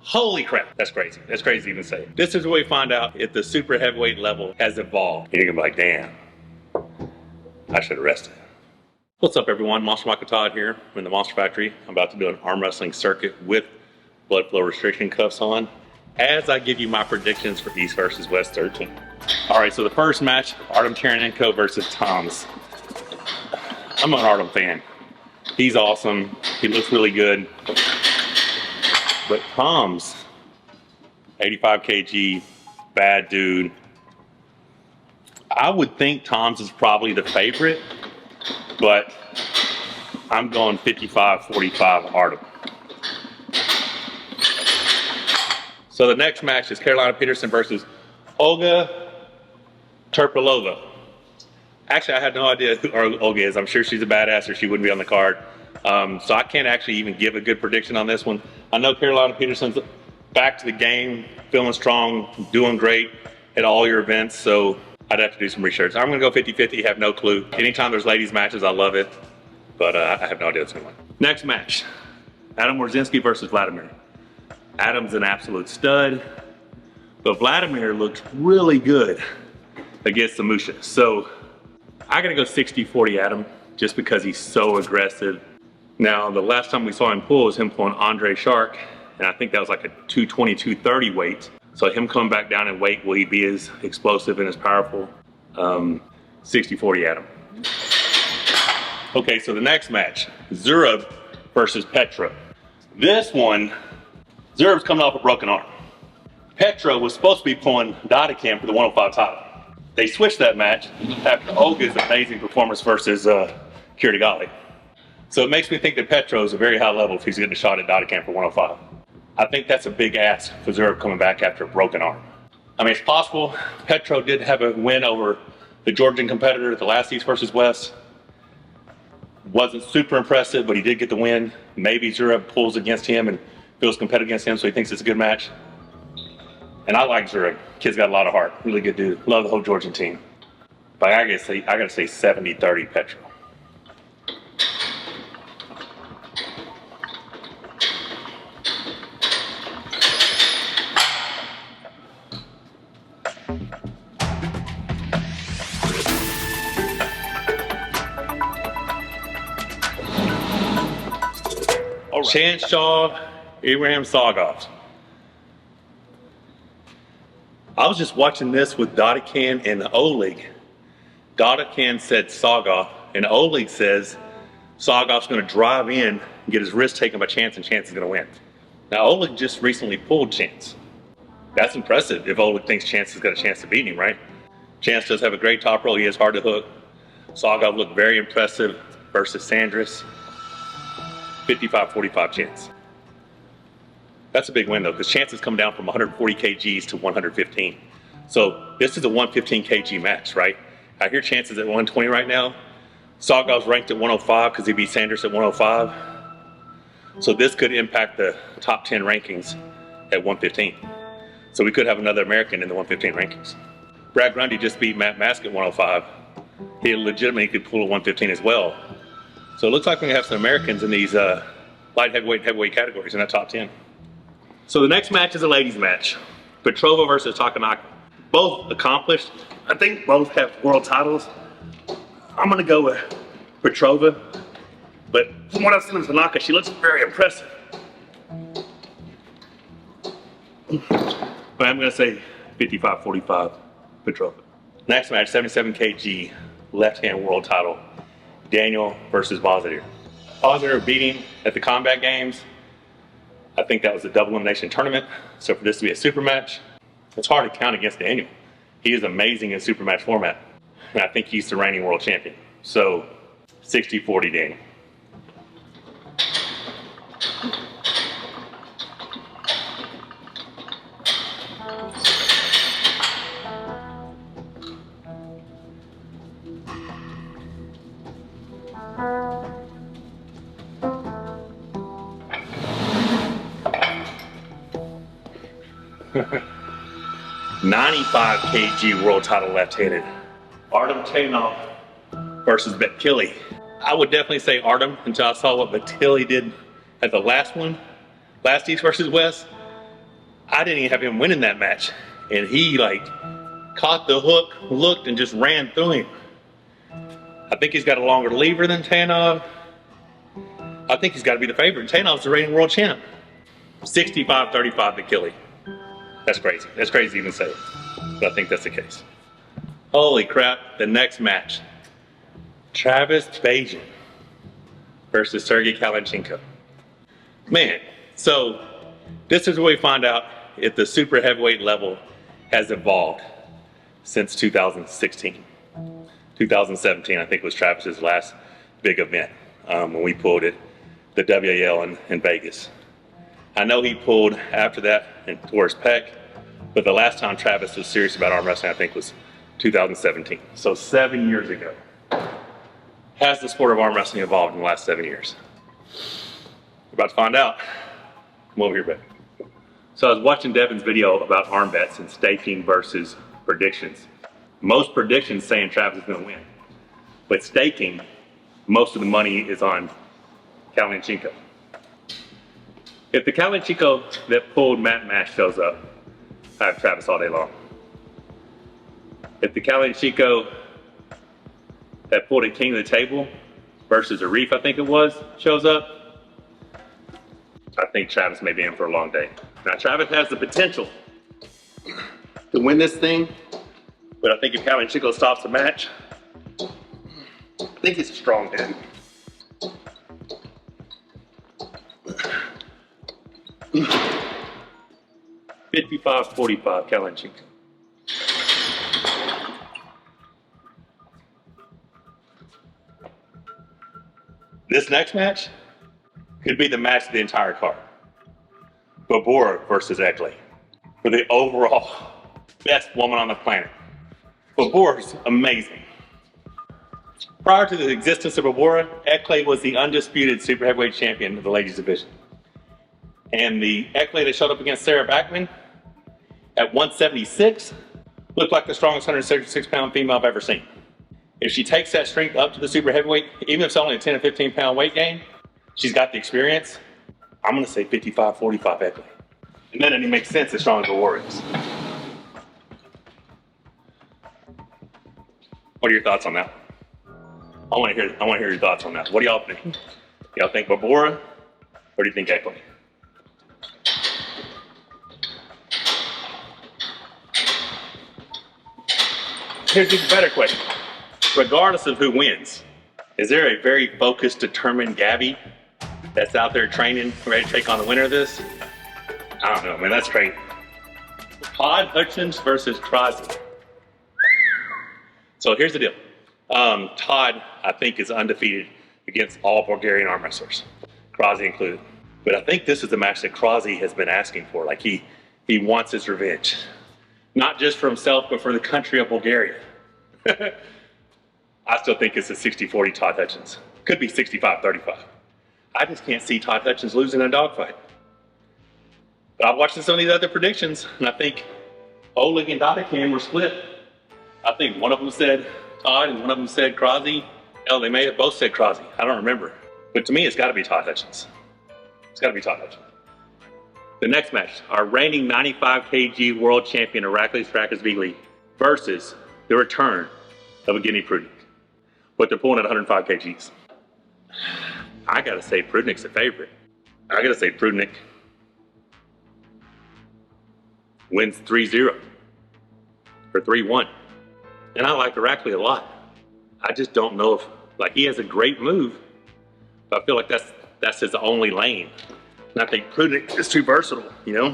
Holy crap, that's crazy. That's crazy to even say. This is where we find out if the super heavyweight level has evolved. You're gonna be like, damn, I should have rested. What's up everyone, Monster Michael Todd here. I'm in the Monster Factory. I'm about to do an arm wrestling circuit with blood flow restriction cuffs on as I give you my predictions for East versus West 13. All right, so the first match, Taranenko versus Toms. I'm an Artem fan. He's awesome. He looks really good. But Toms, 85 kg, bad dude. I would think Toms is probably the favorite, but I'm going 55-45 Artem. So the next match is Carolina Peterson versus Olga Terpelova. Actually, I had no idea who Olga is. I'm sure she's a badass or she wouldn't be on the card. So I can't actually even give a good prediction on this one. I know Carolina Peterson's back to the game, feeling strong, doing great at all your events, so I'd have to do some research. I'm gonna go 50-50, have no clue. Anytime there's ladies matches, I love it, but I have no idea what's going on. Next match, Adam Warzinski versus Vladimir. Adam's an absolute stud, but Vladimir looked really good against Samushia. So I gotta go 60-40 Adam, just because he's so aggressive. Now, the last time we saw him pull was him pulling Andre Shark, and I think that was like a 220, 230 weight. So him coming back down in weight, will he be as explosive and as powerful? 60-40 Adam. Okay, so the next match, Zurab versus Petrova. This one, Zurab's coming off a broken arm. Petrova was supposed to be pulling Dadikyan for the 105 title. They switched that match after Olga's amazing performance versus Kirigali. So it makes me think that Petrova is a very high level if he's getting a shot at Dadikyan for 105. I think that's a big ask for Zurab coming back after a broken arm. I mean, it's possible. Petrova did have a win over the Georgian competitor at the last East versus West. Wasn't super impressive, but he did get the win. Maybe Zurab pulls against him and feels competitive against him, so he thinks it's a good match. And I like Zurab. Kid's got a lot of heart. Really good dude. Love the whole Georgian team. But I gotta say 70-30 Petrova. Chance Shaw, Abraham Sagov. I was just watching this with Dadikyan and the O-League. Dadikyan said Sagov, and the O-League says Sagov's going to drive in and get his wrist taken by Chance, and Chance is going to win. Now, O-League just recently pulled Chance. That's impressive if O-League thinks Chance has got a chance to beat him, right? Chance does have a great top roll. He is hard to hook. Sagov looked very impressive versus Sandris. 55-45 Chance. That's a big win though, because Chance has come down from 140 kgs to 115. So this is a 115 kg match, right? I hear Chance is at 120 right now. Sagov's ranked at 105 because he beat Sanders at 105. So this could impact the top 10 rankings at 115. So we could have another American in the 115 rankings. Brad Grundy just beat Matt Mask at 105. He legitimately could pull a 115 as well. So it looks like we're gonna have some Americans in these light heavyweight and heavyweight categories in that top 10. So the next match is a ladies match. Petrova versus Takenaka. Both accomplished. I think both have world titles. I'm gonna go with Petrova, but from what I've seen of Tanaka, she looks very impressive. But I'm gonna say 55-45 Petrova. Next match, 77 kg, left-hand world title. Daniel versus Bazir. Bazir beat him at the combat games. I think that was a double elimination tournament. So for this to be a super match, it's hard to count against Daniel. He is amazing in super match format. And I think he's the reigning world champion. So 60-40 Daniel. $95 kg world title left-handed. Artem Taynov versus Vaitkute. I would definitely say Artem until I saw what Vaitkute did at the last one, last East versus West. I didn't even have him winning that match. And he like caught the hook, looked, and just ran through him. I think he's got a longer lever than Taynov. I think he's got to be the favorite. Taynov's the reigning world champ. 65-35 to Killy. That's crazy. That's crazy to even say it. But I think that's the case. Holy crap, the next match. Travis Bagent versus Sergey Kalinchenko. Man, so this is where we find out if the super heavyweight level has evolved since 2016. 2017, I think, was Travis's last big event when we pulled it, the WAL in Vegas. I know he pulled after that and tore his pec, but the last time Travis was serious about arm wrestling, I think, was 2017. So 7 years ago. Has the sport of arm wrestling evolved in the last 7 years? We're about to find out. Come over here, babe. So I was watching Devin's video about arm bets and staking versus predictions. Most predictions saying Travis is going to win. But staking, most of the money is on Kalinchenko. If the Kalinchenko that pulled Matt Mash shows up, I have Travis all day long. If the Kalinchenko that pulled a king of the table versus Armwrestling, I think it was, shows up, I think Travis may be in for a long day. Now, Travis has the potential to win this thing, but I think if Kalinchenko stops the match, I think he's a strong dude. $55-45 Kalinchenko. This next match could be the match of the entire card. Barbora versus Ekle for the overall best woman on the planet. Barbora's amazing. Prior to the existence of Barbora, Ekle was the undisputed super heavyweight champion of the ladies division. And the Ekle that showed up against Sarah Backman at 176 looked like the strongest 176-pound female I've ever seen. If she takes that strength up to the super heavyweight, even if it's only a 10 or 15-pound weight gain, she's got the experience. I'm going to say 55-45 Ekle. And that doesn't even make sense as strong as Barbora is. What are your thoughts on that? I want to hear your thoughts on that. What do y'all think? Y'all think Barbora, or do you think Ekle? Here's a better question. Regardless of who wins, is there a very focused, determined Gabby that's out there training, ready to take on the winner of this? I don't know, man, that's crazy. Todd Hutchings versus Rozits. So here's the deal. Todd, I think, is undefeated against all Bulgarian arm wrestlers, Krasi included. But I think this is the match that Krasi has been asking for. Like he wants his revenge. Not just for himself, but for the country of Bulgaria. I still think it's a 60-40 Todd Hutchings. Could be 65-35. I just can't see Todd Hutchings losing a dogfight. But I've watched some of these other predictions, and I think Oleg and Dadikyan were split. I think one of them said Todd and one of them said Krasi. Hell, they may have both said Krasi. I don't remember. But to me, it's got to be Todd Hutchings. It's got to be Todd Hutchings. The next match, our reigning 95 kg world champion Iraklis Zirakashvili versus the return of Evgeny Prudnik. But they're pulling at 105 kgs. I gotta say Prudnik's the favorite. I gotta say Prudnik wins 3-0 or 3-1. And I like Iraklis a lot. I just don't know if, like, he has a great move, but I feel like that's his only lane. And I think Prudnik is too versatile, you know?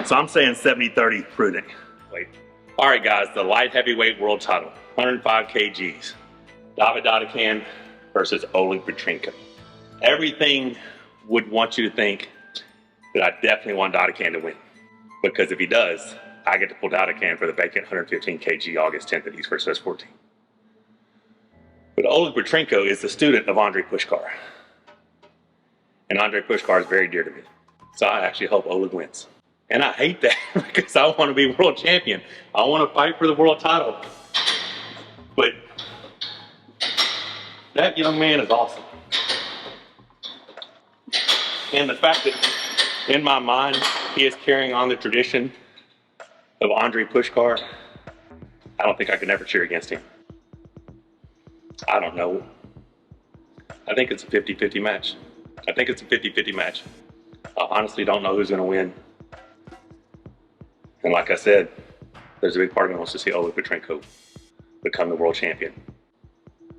So I'm saying 70-30 Prudnik. Wait. All right, guys, the light heavyweight world title, 105 kgs. Davit Dadikyan versus Oleg Petrenko. Everything would want you to think that I definitely want Dadikyan to win. Because if he does, I get to pull Dadikyan for the vacant 115 kg August 10th at East vs. West 14. But Oleg Petrenko is the student of Andrei Pushkar. And Andrei Pushkar is very dear to me. So I actually hope Oleg wins. And I hate that because I want to be world champion. I want to fight for the world title. But that young man is awesome. And the fact that in my mind, he is carrying on the tradition of Andrei Pushkar, I don't think I could ever cheer against him. I don't know. I think it's a 50-50 match. I think it's a 50-50 match. I honestly don't know who's going to win. And like I said, there's a big part of me wants to see Oleg Petrenko become the world champion.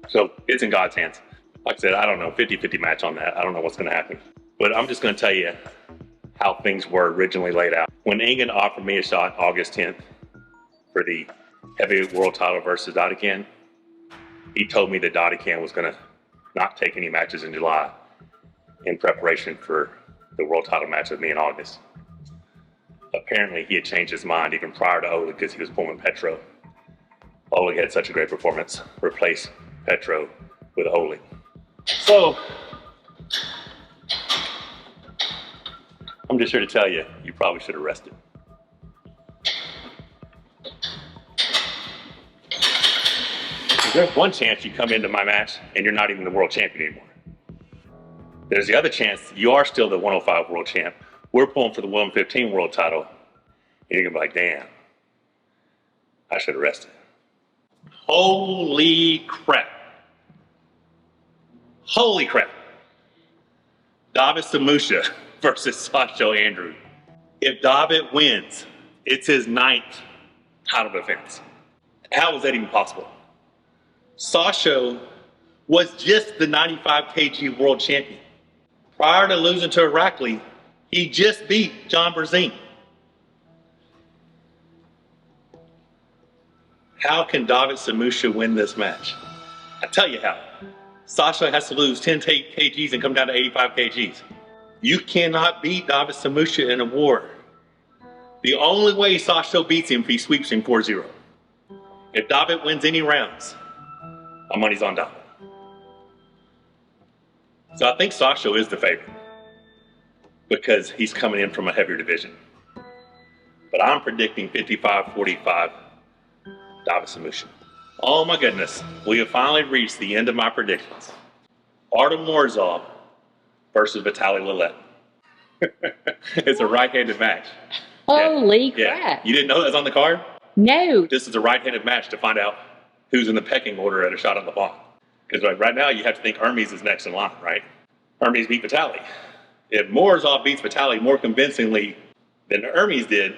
So it's in God's hands. Like I said, I don't know, 50-50 match on that. I don't know what's going to happen. But I'm just going to tell you how things were originally laid out. When Engen offered me a shot August 10th for the heavyweight world title versus Dadikyan, he told me that Dadikyan was going to not take any matches in July in preparation for the world title match with me in August. Apparently, he had changed his mind even prior to Oleg because he was pulling Petrov. Oleg had such a great performance. Replace Petrov with Oleg. So, I'm just here to tell you, you probably should have rested. There's one chance you come into my match and you're not even the world champion anymore. There's the other chance you are still the 105 world champ. We're pulling for the 115 world title. And you're going to be like, damn, I should have rested. Holy crap. Holy crap. Davit Samushia versus Sasha Andreev. If Davit wins, it's his 9th title defense. How is that even possible? Sasha was just the 95 kg world champion. Prior to losing to Irakli, he just beat John Berzine. How can Davit Samushia win this match? I tell you how. Sasha has to lose 10 kgs and come down to 85 kgs. You cannot beat Davit Samushia in a war. The only way Sasha beats him if he sweeps him 4-0. If Davit wins any rounds, my money's on Davit. So I think Sasha is the favorite because he's coming in from a heavier division. But I'm predicting 55-45 Davit Samushia. Oh my goodness, we have finally reached the end of my predictions. Artem Morozov versus Vitaly Laletin. It's a right-handed match. Holy crap. Yeah. You didn't know that was on the card? No. This is a right-handed match to find out who's in the pecking order at a shot on the block. Because right now you have to think Hermes is next in line, right? Hermes beat Vitaly. If Morozov beats Vitaly more convincingly than Hermes did,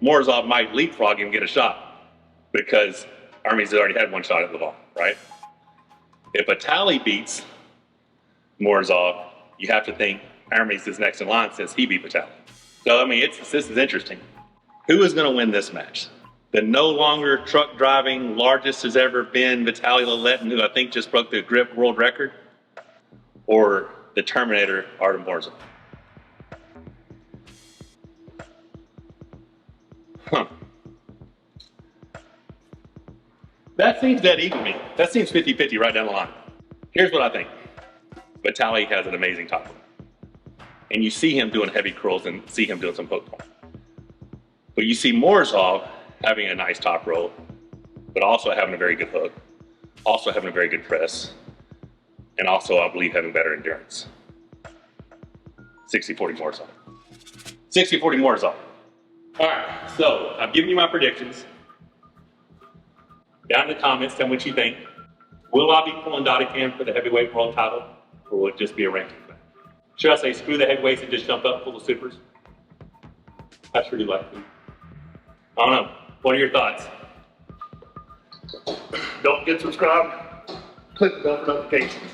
Morozov might leapfrog him and get a shot because Hermes has already had one shot at the ball, right? If Vitaly beats Morozov, you have to think Hermes is next in line since he beat Vitaly. So, I mean, this is interesting. Who is going to win this match? The no longer truck driving largest has ever been Vitaly Laletin, who I think just broke the grip world record, or the Terminator Artem Morozov? That seems dead even to me. That seems 50-50 right down the line. Here's what I think. Vitaly has an amazing top rope. And you see him doing heavy curls and see him doing some poke point. But you see Morozov having a nice top rope, but also having a very good hook, also having a very good press, and also, I believe, having better endurance. 60-40 Morozov. 60-40 Morozov. All right, so I've given you my predictions. Down in the comments, tell me what you think. Will I be pulling Dadikyan for the heavyweight world title, or will it just be a ranking match? Should I say screw the heavyweights and just jump up full of supers? I sure do like to. I don't know. What are your thoughts? Don't forget to subscribe. Click the bell for notifications.